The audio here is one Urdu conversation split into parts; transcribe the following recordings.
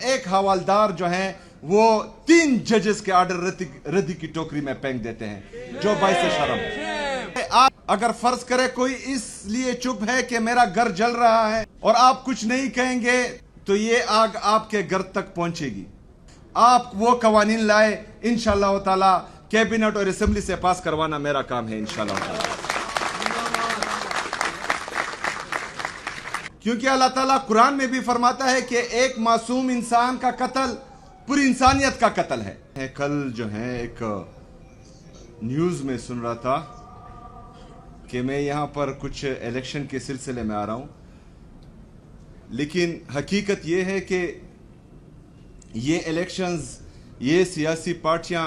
ایک حوالدار جو ہیں وہ 3 ججز کے آرڈر ردی کی ٹوکری میں پھینک دیتے ہیں، جو باعث شرم ہے۔ اگر فرض کرے کوئی اس لیے چپ ہے کہ میرا گھر جل رہا ہے اور آپ کچھ نہیں کہیں گے تو یہ آگ آپ کے گھر تک پہنچے گی۔ آپ وہ قوانین لائے، انشاءاللہ تعالی کیبنٹ اور اسمبلی سے پاس کروانا میرا کام ہے انشاءاللہ تعالی، کیونکہ اللہ تعالیٰ قرآن میں بھی فرماتا ہے کہ ایک معصوم انسان کا قتل پوری انسانیت کا قتل ہے۔ کل جو ہے ایک نیوز میں سن رہا تھا کہ میں یہاں پر کچھ الیکشن کے سلسلے میں آ رہا ہوں، لیکن حقیقت یہ ہے کہ یہ الیکشنز، یہ سیاسی پارٹیاں،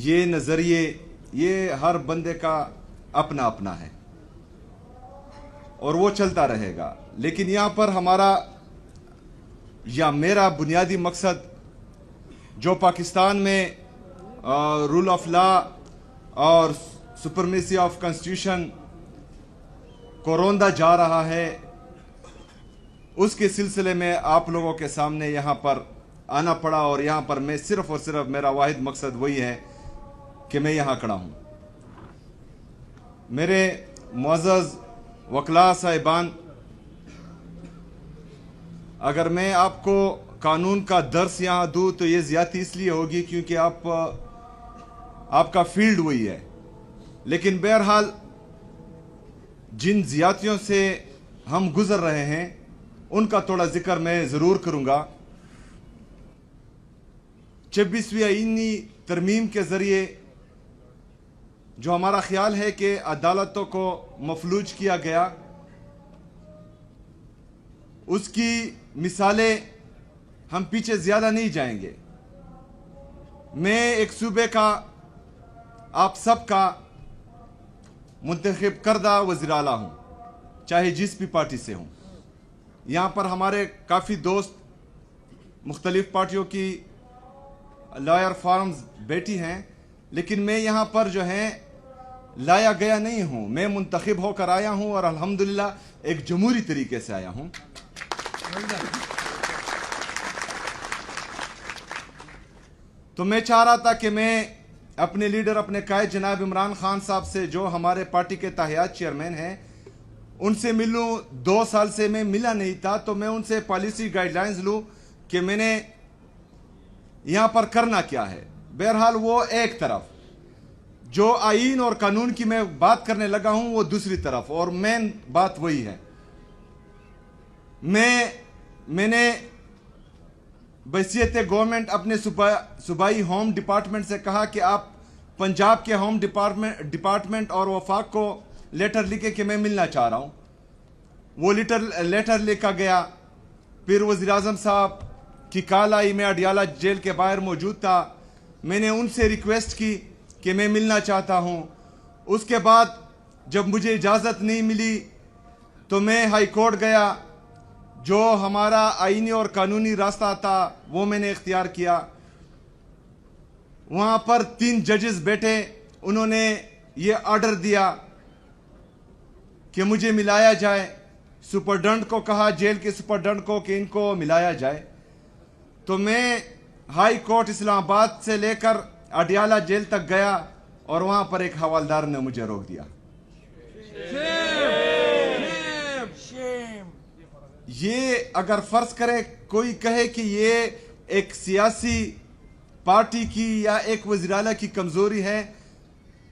یہ نظریے، یہ ہر بندے کا اپنا اپنا ہے اور وہ چلتا رہے گا، لیکن یہاں پر ہمارا یا میرا بنیادی مقصد جو پاکستان میں رول آف لا اور سپرمیسی آف کانسٹیٹیوشن کو روندا جا رہا ہے، اس کے سلسلے میں آپ لوگوں کے سامنے یہاں پر آنا پڑا، اور یہاں پر میں صرف اور صرف میرا واحد مقصد وہی ہے کہ میں یہاں کھڑا ہوں۔ میرے معزز وکلاء صاحبان، اگر میں آپ کو قانون کا درس یہاں دوں تو یہ زیادتی اس لیے ہوگی کیونکہ آپ کا فیلڈ وہی ہے، لیکن بہرحال جن زیادتیوں سے ہم گزر رہے ہیں ان کا تھوڑا ذکر میں ضرور کروں گا۔ 26ویں آئینی ترمیم کے ذریعے جو ہمارا خیال ہے کہ عدالتوں کو مفلوج کیا گیا، اس کی مثالیں ہم پیچھے زیادہ نہیں جائیں گے۔ میں ایک صوبے کا، آپ سب کا منتخب کردہ وزیر اعلیٰ ہوں، چاہے جس بھی پارٹی سے ہوں۔ یہاں پر ہمارے کافی دوست مختلف پارٹیوں کی لائر فارمز بیٹھی ہیں، لیکن میں یہاں پر جو ہے لایا گیا نہیں ہوں، میں منتخب ہو کر آیا ہوں اور الحمدللہ ایک جمہوری طریقے سے آیا ہوں۔ تو میں چاہ رہا تھا کہ میں اپنے لیڈر، اپنے قائد جناب عمران خان صاحب سے، جو ہمارے پارٹی کے تاحیات چیئرمین ہیں، ان سے ملوں۔ 2 سال سے میں ملا نہیں تھا، تو میں ان سے پالیسی گائیڈ لائنز لوں کہ میں نے یہاں پر کرنا کیا ہے۔ بہرحال وہ ایک طرف، جو آئین اور قانون کی میں بات کرنے لگا ہوں وہ دوسری طرف، اور مین بات وہی ہے۔ میں نے بحیثیت گورنمنٹ اپنے صوبائی ہوم ڈپارٹمنٹ سے کہا کہ آپ پنجاب کے ہوم ڈپارٹمنٹ اور وفاق کو لیٹر لکھے کہ میں ملنا چاہ رہا ہوں۔ وہ لیٹر لکھا گیا، پھر وزیراعظم صاحب کی کال آئی، میں اڈیالہ جیل کے باہر موجود تھا، میں نے ان سے ریکویسٹ کی کہ میں ملنا چاہتا ہوں۔ اس کے بعد جب مجھے اجازت نہیں ملی تو میں ہائی کورٹ گیا، جو ہمارا آئینی اور قانونی راستہ تھا وہ میں نے اختیار کیا۔ وہاں پر 3 ججز بیٹھے، انہوں نے یہ آرڈر دیا کہ مجھے ملایا جائے، سپرڈنٹ کو کہا، جیل کے سپرڈنٹ کو، کہ ان کو ملایا جائے۔ تو میں ہائی کورٹ اسلام آباد سے لے کر اڈیالہ جیل تک گیا اور وہاں پر ایک حوالدار نے مجھے روک دیا۔ یہ اگر فرض کرے کوئی کہے کہ یہ ایک سیاسی پارٹی کی یا ایک وزیر اعلیٰ کی کمزوری ہے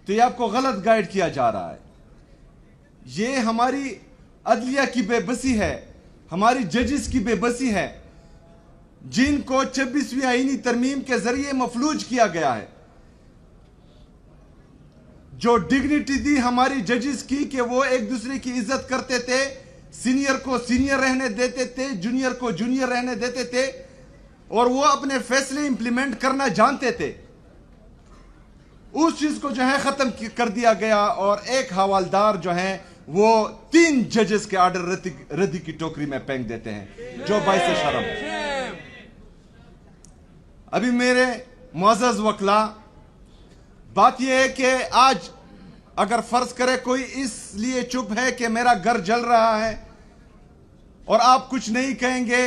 تو یہ آپ کو غلط گائیڈ کیا جا رہا ہے۔ یہ ہماری عدلیہ کی بے بسی ہے، ہماری ججز کی بے بسی ہے، جن کو 26ویں آئینی ترمیم کے ذریعے مفلوج کیا گیا ہے۔ جو ڈگنیٹی دی ہماری ججز کی کہ وہ ایک دوسرے کی عزت کرتے تھے، سینئر کو سینئر رہنے دیتے تھے، جونیئر کو جونیئر رہنے دیتے تھے، اور وہ اپنے فیصلے امپلیمنٹ کرنا جانتے تھے، اس چیز کو جو ہے ختم کر دیا گیا، اور ایک حوالدار جو ہیں وہ 3 ججز کے آرڈر ردی کی ٹوکری میں پھینک دیتے ہیں، جو باعث شرم ہے۔ ابھی میرے معزز وکلاء، بات یہ ہے کہ آج اگر فرض کرے کوئی اس لیے چپ ہے کہ میرا گھر جل رہا ہے اور آپ کچھ نہیں کہیں گے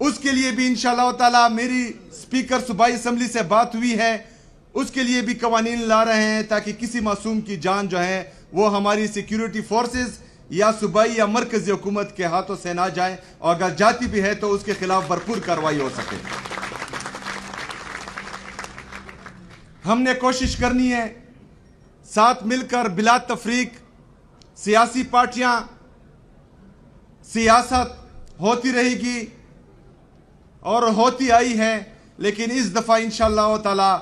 اس کے لیے بھی انشاءاللہ تعالی میری سپیکر صوبائی اسمبلی سے بات ہوئی ہے، اس کے لیے بھی قوانین لا رہے ہیں تاکہ کسی معصوم کی جان جو ہے وہ ہماری سیکیورٹی فورسز یا صوبائی یا مرکزی حکومت کے ہاتھوں سے نہ جائے، اور اگر جاتی بھی ہے تو اس کے خلاف بھرپور کارروائی ہو سکے۔ ہم نے کوشش کرنی ہے ساتھ مل کر بلا تفریق، سیاسی پارٹیاں، سیاست ہوتی رہے گی اور ہوتی آئی ہے، لیکن اس دفعہ انشاءاللہ تعالی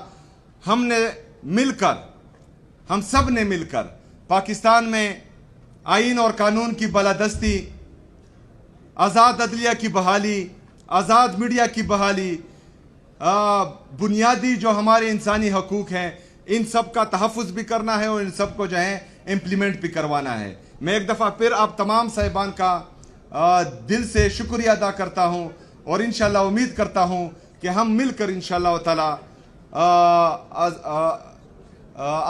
ہم سب نے مل کر پاکستان میں آئین اور قانون کی بالادستی، آزاد عدلیہ کی بحالی، آزاد میڈیا کی بحالی، بنیادی جو ہمارے انسانی حقوق ہیں، ان سب کا تحفظ بھی کرنا ہے اور ان سب کو جو ہے امپلیمنٹ بھی کروانا ہے۔ میں ایک دفعہ پھر آپ تمام صاحبان کا دل سے شکریہ ادا کرتا ہوں، اور انشاءاللہ امید کرتا ہوں کہ ہم مل کر انشاءاللہ تعالی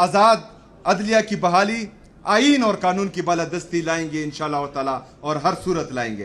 آزاد عدلیہ کی بحالی، آئین اور قانون کی بالادستی لائیں گے انشاءاللہ تعالی، اور ہر صورت لائیں گے۔